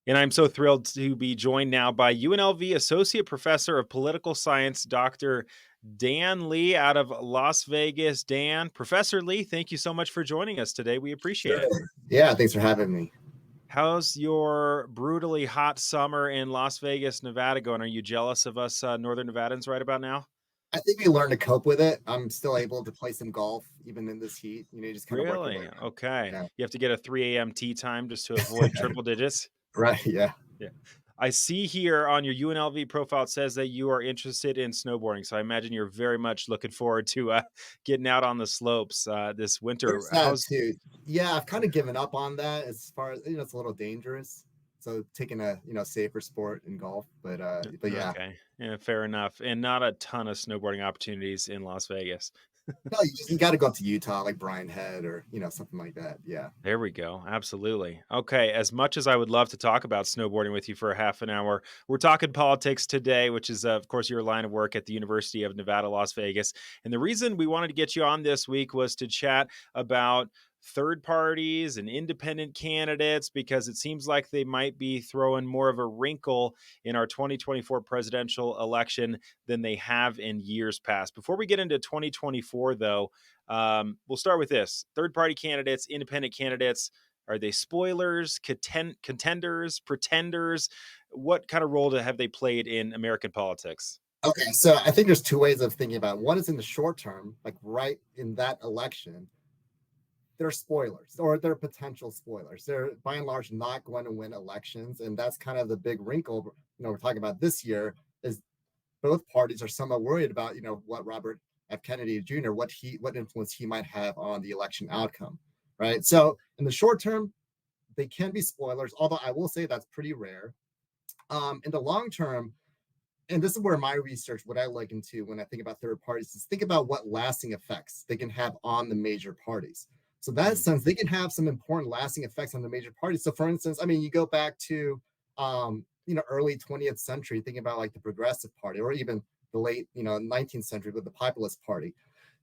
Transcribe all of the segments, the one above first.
And I'm so thrilled to be joined now by UNLV Associate Professor of Political Science, Dr. Dan Lee out of Las Vegas. Dan, Professor Lee, thank you so much for joining us today. We appreciate it. Sure. Yeah, thanks for having me. How's your brutally hot summer in Las Vegas, Nevada going? Are you jealous of us Northern Nevadans right about now? I think we learned to cope with it. I'm still able to play some golf even in this heat. You just kind of work your way Really? around. Okay. Yeah. You have to get a 3 a.m. tea time just to avoid triple digits? Right. Yeah. Yeah. I see here on your UNLV profile, it says that you are interested in snowboarding. So I imagine you're very much looking forward to getting out on the slopes this winter. There's that too. Yeah, I've kind of given up on that as far as it's a little dangerous. So taking a safer sport in golf, but yeah. Okay. Yeah, fair enough. And not a ton of snowboarding opportunities in Las Vegas. No, you got to go up to Utah, like Brian Head or something like that. Yeah. There we go. Absolutely. Okay. As much as I would love to talk about snowboarding with you for a half an hour, we're talking politics today, which is, of course, your line of work at the University of Nevada, Las Vegas. And the reason we wanted to get you on this week was to chat about third parties and independent candidates because it seems like they might be throwing more of a wrinkle in our 2024 presidential election than they have in years past. Before we get into 2024, though, we'll start with this: third party candidates, independent candidates. Are they spoilers, contenders, pretenders? What kind of role have they played in American politics? Okay, so I think there's two ways of thinking about it. One is in the short term, like right in that election, they're spoilers or they're potential spoilers. They're by and large not going to win elections. And that's kind of the big wrinkle, we're talking about this year is both parties are somewhat worried about, what Robert F. Kennedy Jr., what influence he might have on the election outcome. Right. So in the short term, they can be spoilers, although I will say that's pretty rare. In the long term, and this is where my research, what I look into when I think about third parties, is think about what lasting effects they can have on the major parties. So that Mm, sense, they can have some important lasting effects on the major parties. So for instance, I mean, you go back to early 20th century, thinking about like the Progressive Party, or even the late 19th century with the Populist Party.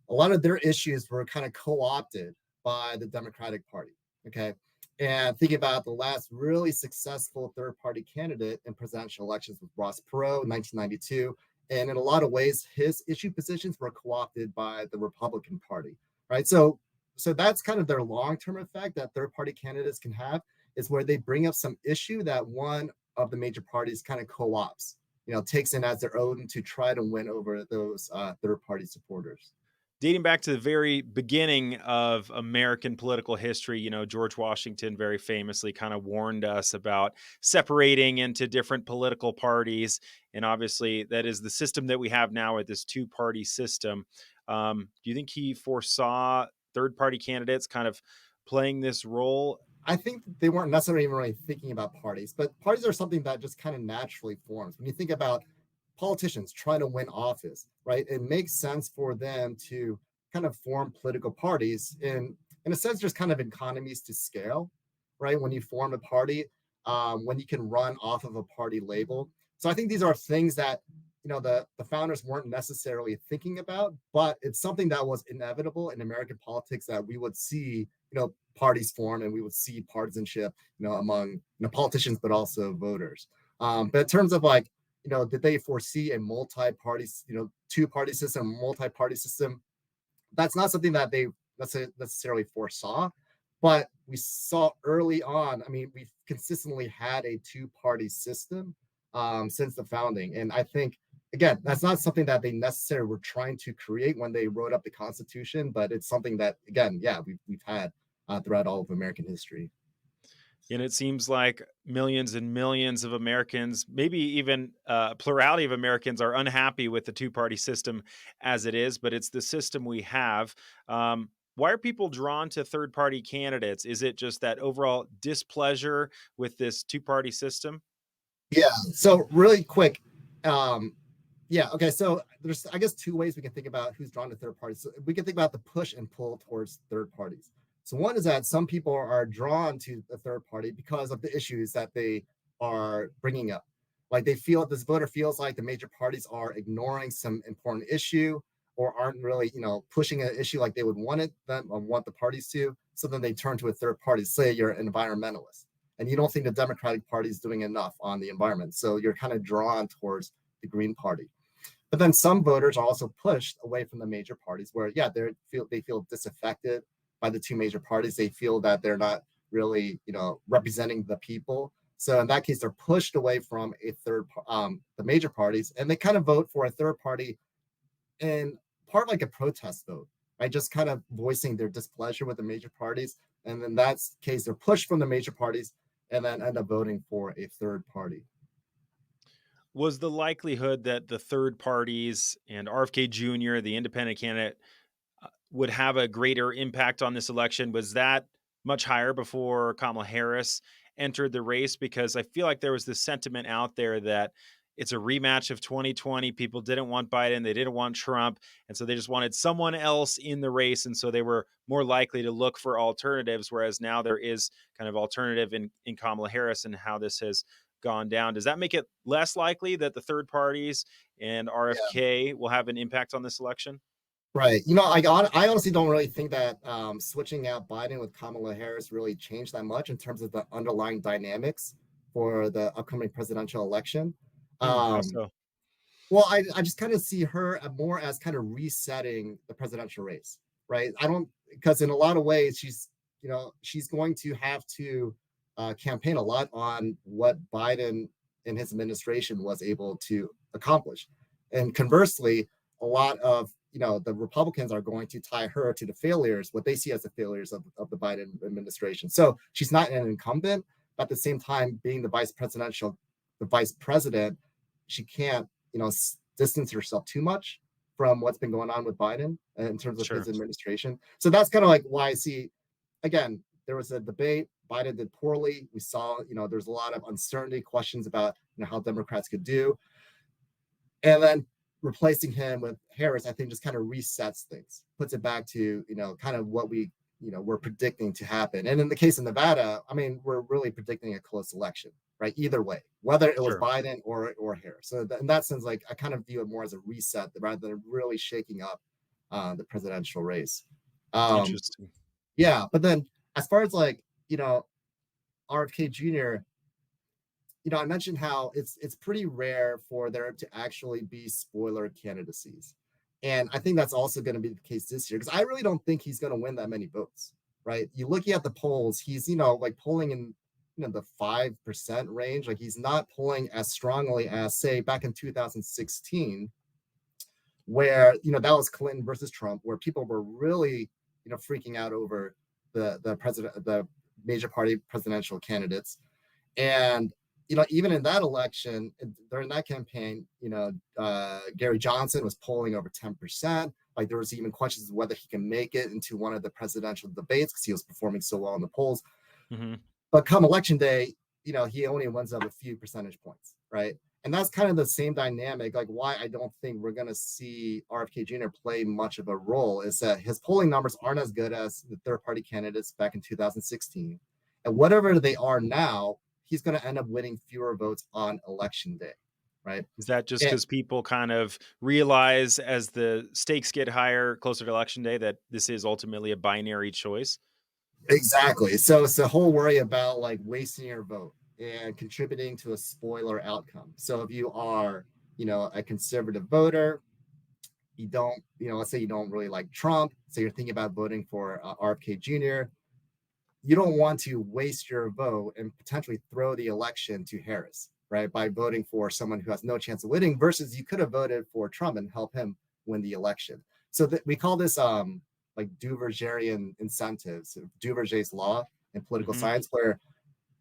A lot of their issues were kind of co-opted by the Democratic Party. Okay. And thinking about the last really successful third party candidate in presidential elections with Ross Perot in 1992. And in a lot of ways, his issue positions were co-opted by the Republican Party. Right. So that's kind of their long-term effect that third party candidates can have, is where they bring up some issue that one of the major parties kind of co-ops, takes in as their own to try to win over those third party supporters. dating back to the very beginning of American political history, George Washington very famously kind of warned us about separating into different political parties. And obviously, that is the system that we have now with this two-party system. Do you think he foresaw third-party candidates kind of playing this role? I think they weren't necessarily even really thinking about parties, but parties are something that just kind of naturally forms. When you think about politicians trying to win office, right, it makes sense for them to kind of form political parties in a sense, there's kind of economies to scale, right? When you form a party, when you can run off of a party label. So I think these are things that the founders weren't necessarily thinking about, but it's something that was inevitable in American politics, that we would see parties form and we would see partisanship among politicians, but also voters. But in terms of like, did they foresee a multi-party, two-party system, multi-party system? That's not something that they necessarily foresaw, but we saw early on. I mean, we've consistently had a two-party system since the founding, and I think again, that's not something that they necessarily were trying to create when they wrote up the Constitution, but it's something that again, yeah, we've had throughout all of American history. And it seems like millions and millions of Americans, maybe even a plurality of Americans, are unhappy with the two party system as it is, but it's the system we have. Why are people drawn to third party candidates? Is it just that overall displeasure with this two party system? Yeah. So really quick, yeah. Okay. So there's, I guess, two ways we can think about who's drawn to third parties. So we can think about the push and pull towards third parties. So one is that some people are drawn to the third party because of the issues that they are bringing up. Like they feel, this voter feels like the major parties are ignoring some important issue, or aren't really, pushing an issue like they would want it them or want the parties to. So then they turn to a third party. Say you're an environmentalist, and you don't think the Democratic Party is doing enough on the environment. So you're kind of drawn towards the Green Party. But then some voters are also pushed away from the major parties where, yeah, they feel disaffected by the two major parties. They feel that they're not really, representing the people. So in that case, they're pushed away from the major parties, and they kind of vote for a third party in part like a protest vote, right? Just kind of voicing their displeasure with the major parties. And in that case, they're pushed from the major parties and then end up voting for a third party. Was the likelihood that the third parties and RFK Jr., the independent candidate, would have a greater impact on this election, was that much higher before Kamala Harris entered the race? Because I feel like there was this sentiment out there that it's a rematch of 2020. People didn't want Biden, they didn't want Trump, and so they just wanted someone else in the race, and so they were more likely to look for alternatives. Whereas now there is kind of alternative in Kamala Harris, and how this has gone down. Does that make it less likely that the third parties and Yeah. RFK will have an impact on this election? Right. I honestly don't really think that switching out Biden with Kamala Harris really changed that much in terms of the underlying dynamics for the upcoming presidential election. How Um, so? well, I just kind of see her more as kind of resetting the presidential race, right? I don't, because in a lot of ways, she's going to have to campaign a lot on what Biden and his administration was able to accomplish. And conversely, a lot of the Republicans are going to tie her to the failures, what they see as the failures of the Biden administration. So she's not an incumbent, but at the same time, being the vice president, she can't distance herself too much from what's been going on with Biden in terms of his Sure. administration. So that's kind of like why I see, again, there was a debate. Biden did poorly. We saw, there's a lot of uncertainty, questions about how Democrats could do. And then replacing him with Harris, I think just kind of resets things, puts it back to, kind of what we're predicting to happen. And in the case of Nevada, I mean, we're really predicting a close election, right? Either way, whether it was Sure. Biden or Harris. So in that sense, like I kind of view it more as a reset rather than really shaking up the presidential race. Um, Interesting. yeah, but then as far as like, RFK Jr., I mentioned how it's pretty rare for there to actually be spoiler candidacies. And I think that's also going to be the case this year because I really don't think he's going to win that many votes, right? You looking at the polls, he's, like polling in the 5% range. Like he's not polling as strongly as say back in 2016, where that was Clinton versus Trump, where people were really, freaking out over the major party presidential candidates. And even in that election, during that campaign, Gary Johnson was polling over 10%. Like there was even questions of whether he can make it into one of the presidential debates because he was performing so well in the polls. Mhm. But come election day, he only wins up a few percentage points, right? And that's kind of the same dynamic. Like why I don't think we're going to see RFK Jr. play much of a role is that his polling numbers aren't as good as the third party candidates back in 2016. And whatever they are now, he's going to end up winning fewer votes on election day, right? Is that just And because people kind of realize as the stakes get higher closer to election day that this is ultimately a binary choice? exactly. So it's the whole worry about like wasting your vote and contributing to a spoiler outcome. So if you are, a conservative voter, you don't, let's say you don't really like Trump, so you're thinking about voting for RFK Jr., you don't want to waste your vote and potentially throw the election to Harris, right? By voting for someone who has no chance of winning versus you could have voted for Trump and help him win the election. So we call this like Duvergerian incentives, Duverger's law in political Mhm. science, where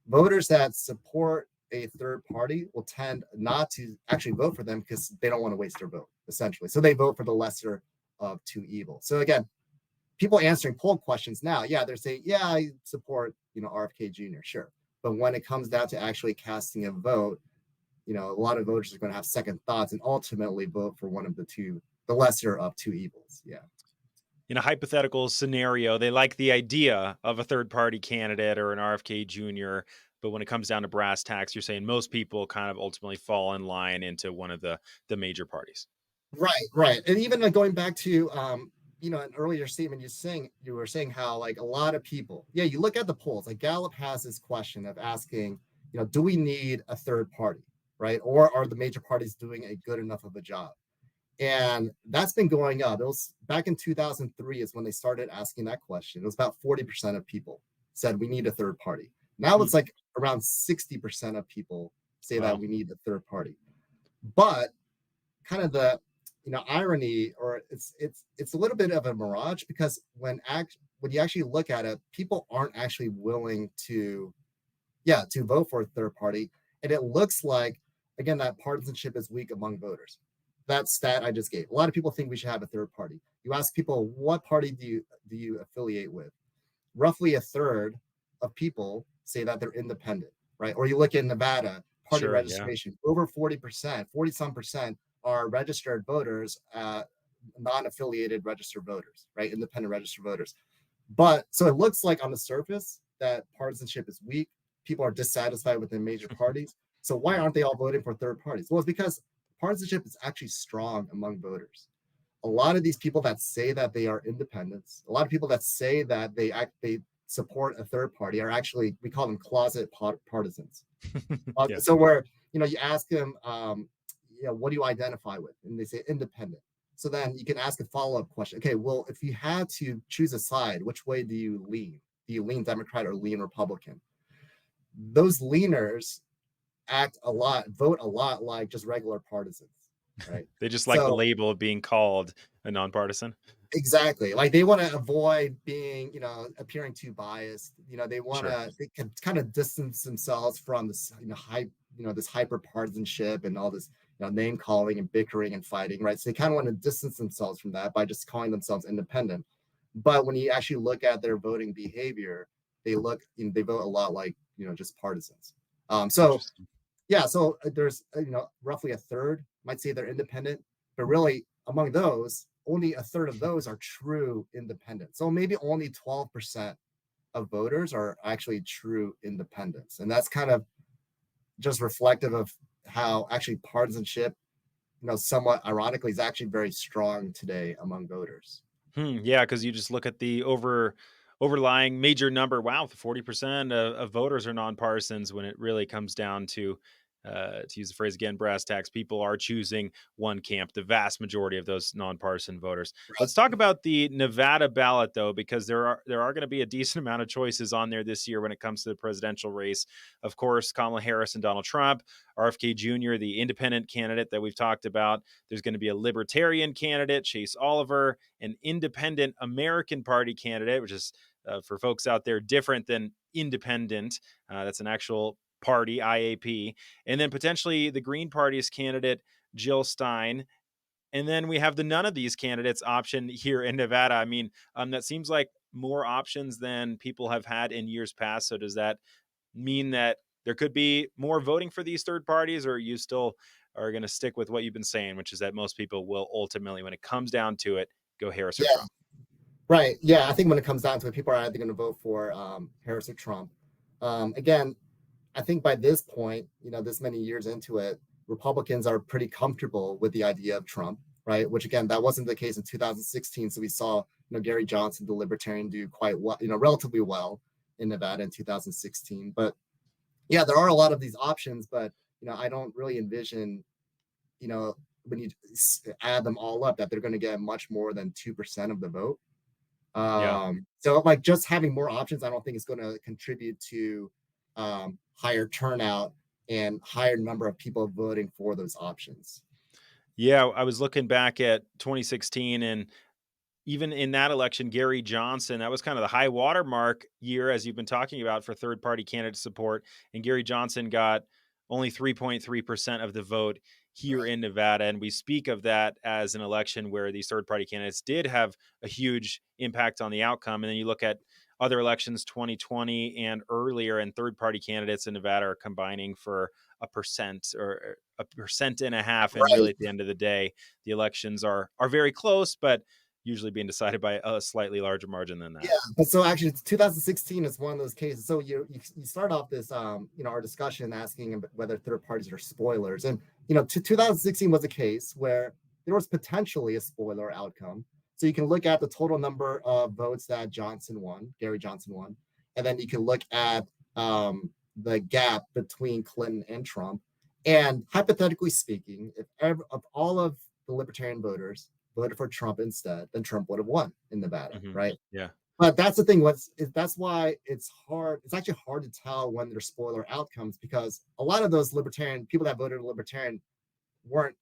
voters that support a third party will tend not to actually vote for them because they don't want to waste their vote, essentially. So they vote for the lesser of two evils. So again, people answering poll questions now, yeah, they're saying, yeah, I support, RFK Jr., sure. But when it comes down to actually casting a vote, a lot of voters are going to have second thoughts and ultimately vote for one of the lesser of two evils. Yeah. In a hypothetical scenario, they like the idea of a third party candidate or an RFK Jr., but when it comes down to brass tacks, you're saying most people kind of ultimately fall in line into one of the major parties. Right, right. And even like going back to, an earlier statement you were saying how like a lot of people, yeah, you look at the polls, like Gallup has this question of asking, do we need a third party, right? Or are the major parties doing a good enough of a job? And that's been going up. It was back in 2003 is when they started asking that question. It was about 40% of people said we need a third party. Now Hmm. it's like around 60% of people say that Wow. we need a third party. But kind of the irony, or it's a little bit of a mirage, because when you actually look at it, people aren't actually willing to, yeah, to vote for a third party. And it looks like, again, that partisanship is weak among voters. That stat I just gave, a lot of people think we should have a third party. You ask people, what party do you affiliate with? Roughly a third of people say that they're independent, right? Or you look in Nevada, party Sure. Yeah. registration, over 40%, 40 some percent are registered voters, non-affiliated registered voters, right? Independent registered voters. But so it looks like on the surface that partisanship is weak. People are dissatisfied with the major parties. So why Yeah. aren't they all voting for third parties? Well, it's because partisanship is actually strong among voters. A lot of these people that say that they are independents, a lot of people that say that they support a third party are actually, we call them closet partisans. Yeah. So where you ask them, what do you identify with, and they say independent. So then you can ask a follow-up question. Okay, well, if you had to choose a side, which way do you lean? Do you lean Democrat or lean Republican? Those leaners vote a lot like just regular partisans, right? They just like the So label of being called a nonpartisan. exactly. Like they want to avoid being, appearing too biased. Sure. They can kind of distance themselves from this, this hyper partisanship and all this, name calling and bickering and fighting, right? So they kind of want to distance themselves from that by just calling themselves independent. But when you actually look at their voting behavior, they vote a lot like, just partisans. So Interesting. yeah, so there's roughly a third might say they're independent, but really among those, only a third of those are true independents. So maybe only 12% of voters are actually true independents, and that's kind of just reflective of how actually partisanship, somewhat ironically, is actually very strong today among voters. Yeah, because you just look at the overlying major number. Wow, 40% of voters are nonpartisans. When it really comes down to use the phrase again, brass tacks, people are choosing one camp. The vast majority of those nonpartisan voters. Let's talk about the Nevada ballot, though, because there are going to be a decent amount of choices on there this year when it comes to the presidential race. Of course, Kamala Harris and Donald Trump, RFK Jr., the independent candidate that we've talked about. There's going to be a libertarian candidate, Chase Oliver, an independent American Party candidate, which is for folks out there different than independent. That's an actual party, IAP. And then potentially the Green Party's candidate, Jill Stein. And then we have the none of these candidates option here in Nevada. I mean, that seems like more options than people have had in years past. So does that mean that there could be more voting for these third parties, or you still are going to stick with what you've been saying, which is that most people will ultimately, when it comes down to it, go Harris or Yeah, Trump? right. Yeah, I think when it comes down to it, people are either going to vote for Harris or Trump. Again, I think by this point, this many years into it, Republicans are pretty comfortable with the idea of Trump, right? Which again, that wasn't the case in 2016. So we saw, Gary Johnson, the Libertarian, do quite well, relatively well in Nevada in 2016. But yeah, there are a lot of these options, but I don't really envision, when you add them all up, that they're going to get much more than 2% of the vote. Yeah. So like just having more options, I don't think is going to contribute to higher turnout and higher number of people voting for those options. Yeah. I was looking back at 2016, and even in that election, Gary Johnson, that was kind of the high watermark year, as you've been talking about, for third party candidate support. And Gary Johnson got only 3.3% of the vote here Right. in Nevada. And we speak of that as an election where these third party candidates did have a huge impact on the outcome. And then you look at other elections, 2020 and earlier, and third party candidates in Nevada are combining for a percent or a percent and a half. And really, Right. at the end of the day, the elections are very close, but usually being decided by a slightly larger margin than Yeah, that. but so actually 2016 is one of those cases. So you start off this our discussion asking whether third parties are spoilers. And 2016 was a case where there was potentially a spoiler outcome. So you can look at the total number of votes that Gary Johnson won, and then you can look at the gap between Clinton and Trump. And hypothetically speaking, if all of the libertarian voters voted for Trump instead, then Trump would have won in Nevada, Hmm. right? Yeah, But that's the thing. That's why it's hard. It's actually hard to tell when there's spoiler outcomes, because a lot of those libertarian people that voted libertarian weren't,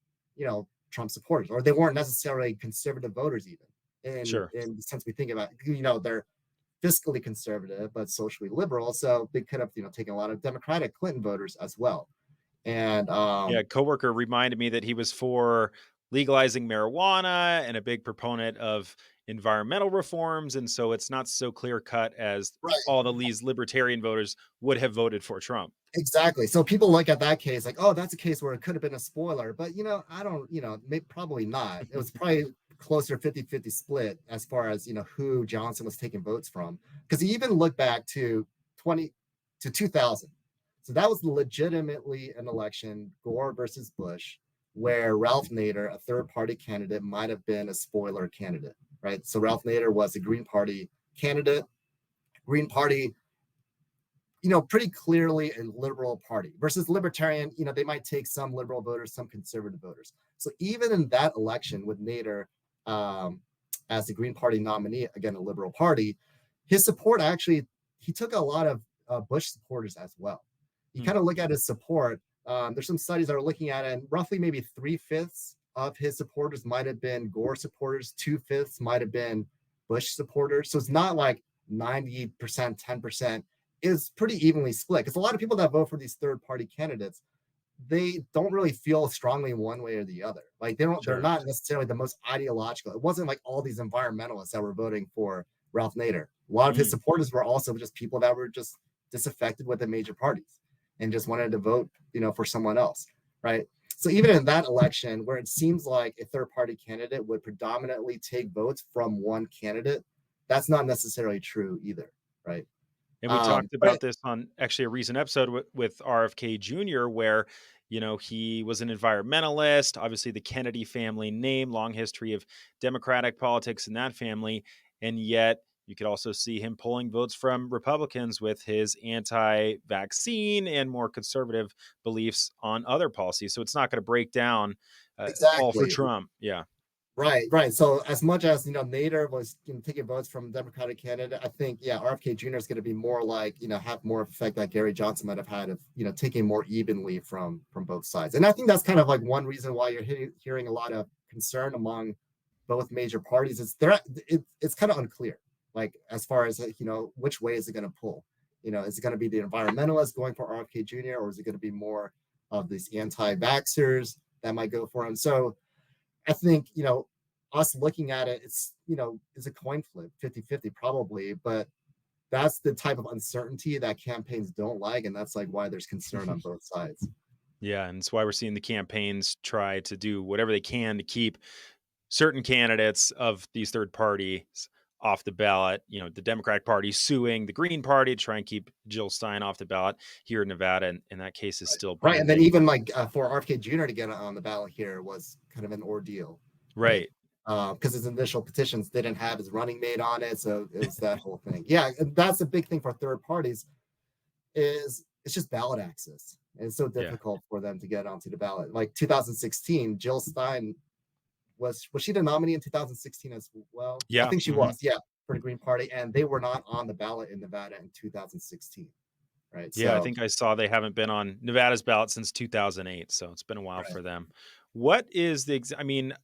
Trump supporters, or they weren't necessarily conservative voters even. sure. In the sense we think about, they're fiscally conservative but socially liberal, so they could have, taken a lot of Democratic Clinton voters as well. And Yeah, a coworker reminded me that he was for legalizing marijuana and a big proponent of environmental reforms, and so it's not so clear cut as right. all the these libertarian voters would have voted for Trump. Exactly. So people look at that case like, oh, that's a case where it could have been a spoiler. But, I don't, probably not. It was probably closer 50-50 split as far as, who Johnson was taking votes from. Because you even look back to 2000. So that was legitimately an election, Gore versus Bush, where Ralph Nader, a third party candidate, might have been a spoiler candidate, right? So Ralph Nader was a Green Party candidate. Green Party, pretty clearly a liberal party versus libertarian. They might take some liberal voters, some conservative voters. So even in that election with Nader as the Green Party nominee, again, a liberal party, his support actually, he took a lot of Bush supporters as well. You Hmm. kind of look at his support. There's some studies that are looking at it, and roughly maybe 3/5 of his supporters might have been Gore supporters, 2/5 might have been Bush supporters. So it's not like 90%, 10%, is pretty evenly split, because a lot of people that vote for these third party candidates, they don't really feel strongly one way or the other. Like they're Sure. not necessarily the most ideological. It wasn't like all these environmentalists that were voting for Ralph Nader. A lot of his Mm. supporters were also just people that were just disaffected with the major parties and just wanted to vote, for someone else, right? So even in that election, where it seems like a third party candidate would predominantly take votes from one candidate, that's not necessarily true either, right? And we talked But about this on actually a recent episode with RFK Jr., where, he was an environmentalist, obviously the Kennedy family name, long history of Democratic politics in that family. And yet you could also see him pulling votes from Republicans with his anti vaccine and more conservative beliefs on other policies. So it's not going to break down all for exactly. Trump. Yeah. Right, right. So as much as Nader was taking votes from Democratic candidate, I think RFK Jr. is going to be more like have more effect that Gary Johnson might have had of taking more evenly from both sides. And I think that's kind of like one reason why you're hearing a lot of concern among both major parties. It's kind of unclear, like as far as which way is it going to pull. Is it going to be the environmentalists going for RFK Jr., or is it going to be more of these anti-vaxxers that might go for him? So I think, us looking at it, it's a coin flip, 50-50 probably, but that's the type of uncertainty that campaigns don't like. And that's like why there's concern on both sides. Yeah. And it's why we're seeing the campaigns try to do whatever they can to keep certain candidates of these third parties off the ballot. The Democratic Party suing the Green Party to try and keep Jill Stein off the ballot here in Nevada, and that case is still Right. And then pending. even like for RFK Jr. to get on the ballot here was kind of an ordeal, right? Right. Because his initial petitions didn't have his running mate on it. So it was that whole thing. Yeah. And that's a big thing for third parties, is it's just ballot access. And it's so Yeah. difficult for them to get onto the ballot. Like 2016, Jill Stein was she the nominee in 2016 as well? I Yeah. think she Hmm. was, yeah, for the Green Party, and they were not on the ballot in Nevada in 2016, right? Yeah. I So, think I saw they haven't been on Nevada's ballot since 2008. So it's been a while right, for them. What is I mean,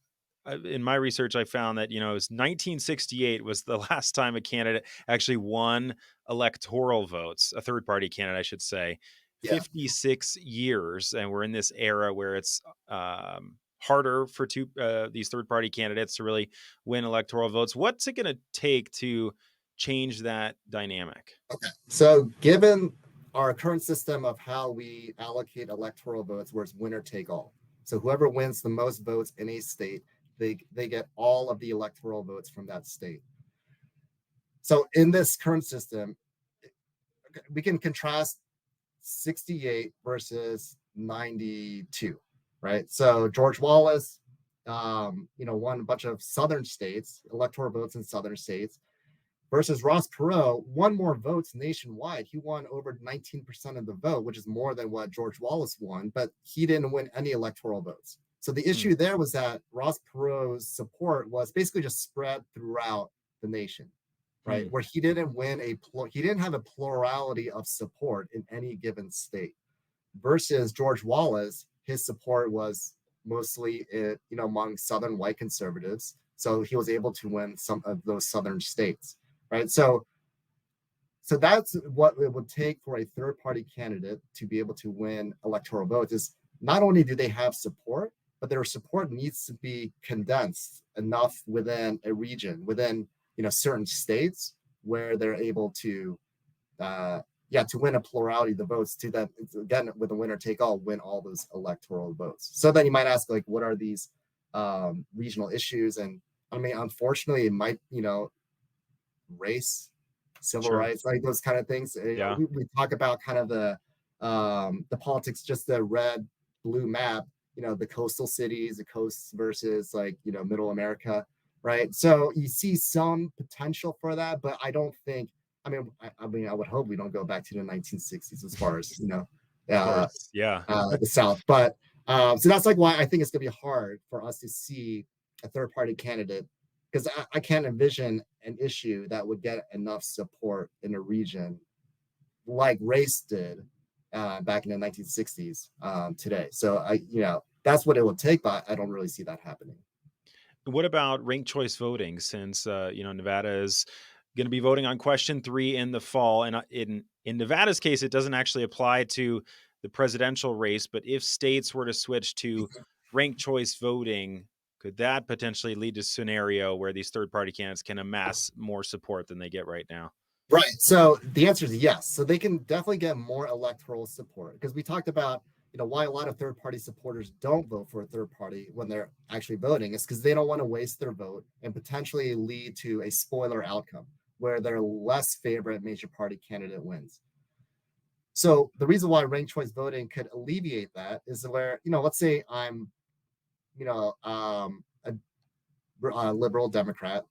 in my research, I found that, it was 1968 was the last time a candidate actually won electoral votes, a third party candidate, I should say. yeah, 56 years. And we're in this era where it's harder for these third party candidates to really win electoral votes. What's it going to take to change that dynamic? okay. So, given our current system of how we allocate electoral votes, where it's winner take all, so whoever wins the most votes in a state, they get all of the electoral votes from that state. So, in this current system, we can contrast 68 versus 92, right? So George Wallace, won a bunch of southern states, electoral votes in southern states, versus Ross Perot won more votes nationwide. He won over 19% of the vote, which is more than what George Wallace won, but he didn't win any electoral votes. So the Hmm. issue there was that Ross Perot's support was basically just spread throughout the nation, right? Hmm. Where he didn't he didn't have a plurality of support in any given state. Versus George Wallace, his support was mostly among Southern white conservatives. So he was able to win some of those Southern states, right? So that's what it would take for a third party candidate to be able to win electoral votes is not only do they have support, but their support needs to be condensed enough within a region, within certain states where they're able to to win a plurality of the votes to then again with a winner take all win all those electoral votes. So then you might ask like, what are these regional issues? And I mean, unfortunately, it might race, civil Sure. rights, like those kind of things. Yeah. We talk about kind of the politics, just the red blue map. The coastal cities, the coasts versus like middle America, right? So you see some potential for that, but I don't think. I would hope we don't go back to the 1960s as far as Of uh, course. Yeah. the South. But so that's like why I think it's going to be hard for us to see a third party candidate because I can't envision an issue that would get enough support in a region like race did back in the 1960s today. So that's what it would take, but I don't really see that happening. What about ranked choice voting? Since Nevada is going to be voting on question 3 in the fall, and in Nevada's case, it doesn't actually apply to the presidential race. But if states were to switch to ranked choice voting, could that potentially lead to a scenario where these third party candidates can amass more support than they get right now? Right. So the answer is yes. So they can definitely get more electoral support because we talked about, why a lot of third party supporters don't vote for a third party when they're actually voting is because they don't want to waste their vote and potentially lead to a spoiler outcome where their less favorite major party candidate wins. So the reason why ranked choice voting could alleviate that is where, let's say I'm, a liberal Democrat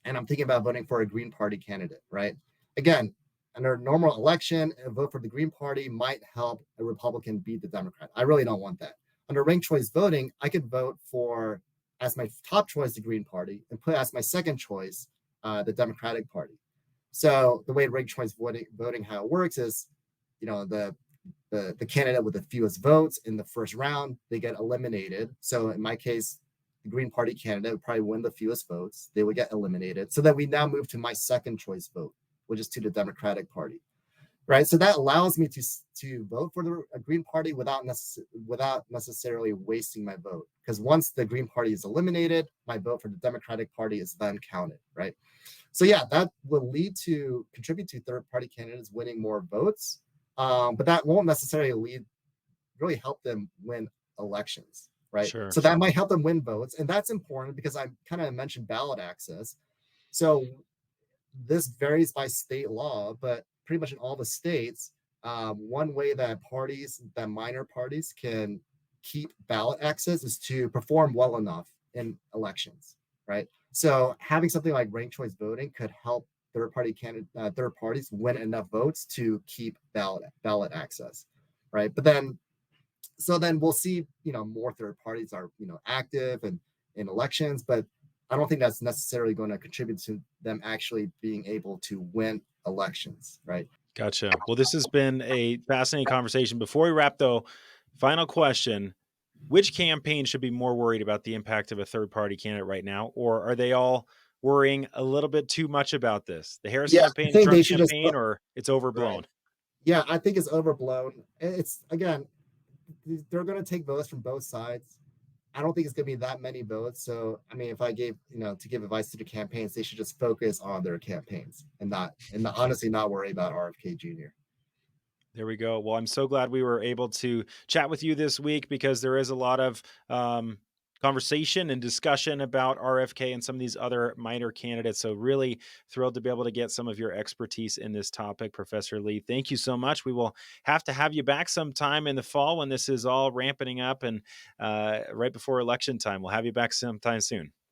and I'm thinking about voting for a Green Party candidate, right? Again, under a normal election, a vote for the Green Party might help a Republican beat the Democrat. I really don't want that. Under ranked choice voting, I could vote for as my top choice the Green Party and put as my second choice the Democratic Party. So the way ranked choice voting how it works is, the candidate with the fewest votes in the first round, they get eliminated. So in my case, the Green Party candidate would probably win the fewest votes. They would get eliminated. So then we now move to my second choice vote, which is to the Democratic Party, right? So that allows me to vote for the Green Party without necessarily wasting my vote. Because once the Green Party is eliminated, my vote for the Democratic Party is then counted, right? So yeah, that will contribute to third party candidates winning more votes, but that won't necessarily really help them win elections, right? Sure. So that might help them win votes, and that's important because I kind of mentioned ballot access. So this varies by state law, but pretty much in all the states, one way that minor parties can keep ballot access is to perform well enough in elections, right? So having something like ranked choice voting could help third parties win enough votes to keep ballot access, right? Then we'll see, more third parties are, active and in elections, but I don't think that's necessarily going to contribute to them actually being able to win elections, right? Gotcha. Well, this has been a fascinating conversation. Before we wrap, though, final question. Which campaign should be more worried about the impact of a third party candidate right now? Or are they all worrying a little bit too much about this? The Harris Yeah, I campaign, the think Trump they should just campaign, or it's right. overblown? Yeah, I think it's overblown. It's again, they're going to take votes from both sides. I don't think it's going to be that many votes. So, I mean, if I gave, to give advice to the campaigns, they should just focus on their campaigns and honestly not worry about RFK Jr. There we go. Well, I'm so glad we were able to chat with you this week because there is a lot of conversation and discussion about RFK and some of these other minor candidates. So, really thrilled to be able to get some of your expertise in this topic, Professor Lee. Thank you so much. We will have you back sometime in the fall when this is all ramping up and right before election time. We'll have you back sometime soon.